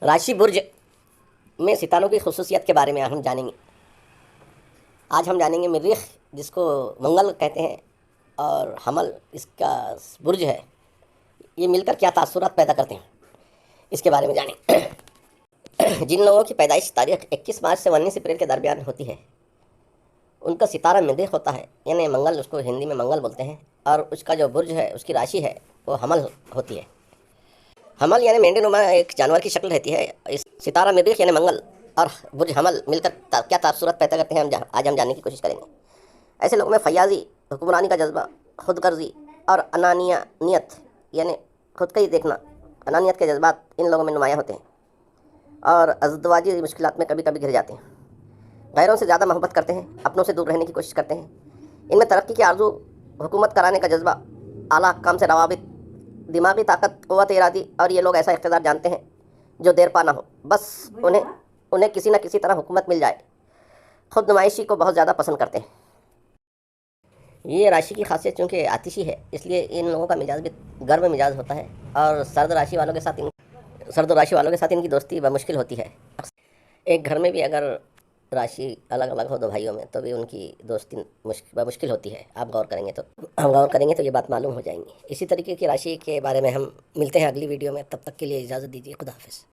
राशि बुर्ज में सितारों की खसूसियत के बारे में हम जानेंगे। आज हम जानेंगे मरीख, जिसको मंगल कहते हैं, और हमल इसका बुर्ज है। ये मिलकर क्या तासुरात पैदा करते हैं, इसके बारे में जानेंगे। जिन लोगों की पैदाइश तारीख 21 मार्च से 19 अप्रैल के दरमियान होती है, उनका सितारा मरीख होता है, यानी मंगल, उसको हिंदी में मंगल बोलते हैं। और उसका जो बुर्ज है, उसकी राशि है, वो हमल होती है। हमल यानी मेंढीनुमा एक जानवर की शक्ल रहती है। इस सितारा मरीख यानी मंगल और बुर्ज हमल मिलकर क्या तासुरात पैदा करते हैं, आज हम जानने की कोशिश करेंगे। ऐसे लोगों में फयाजी, हुक्मरानी का जज्बा, खुदगर्जी और अनानियत यानी खुद का ही देखना, अनानियत के जज्बात इन लोगों में नुमायाँ होते हैं और अज़दवाजी मुश्किलात में कभी कभी घिर जाते हैं। गैरों से ज़्यादा मोहब्बत करते हैं, अपनों से दूर रहने की कोशिश करते हैं। इनमें तरक्की की आरज़ू, हुकूमत कराने का जज्बा, आला काम से रवाबित, दिमागी ताकत, क़ुव्वत इरादी, और ये लोग ऐसा इक़्तिदार जानते हैं जो देर पा ना हो, बस उन्हें किसी न किसी तरह हुकूमत मिल जाए। खुद नुमाइशी को बहुत ज़्यादा पसंद करते हैं। ये राशि की खासियत चूँकि आतिशी है, इसलिए इन लोगों का मिजाज भी गर्म मिजाज होता है और सर्द राशि वालों के साथ इनकी दोस्ती बमुश्किल होती है। एक घर में भी अगर राशि अलग अलग हो दो भाइयों में, तो भी उनकी दोस्ती बमुश्किल होती है। आप गौर करेंगे तो ये बात मालूम हो जाएंगी। इसी तरीके की राशि के बारे में हम मिलते हैं अगली वीडियो में। तब तक के लिए इजाज़त दीजिए। खुदा हाफ़िज़।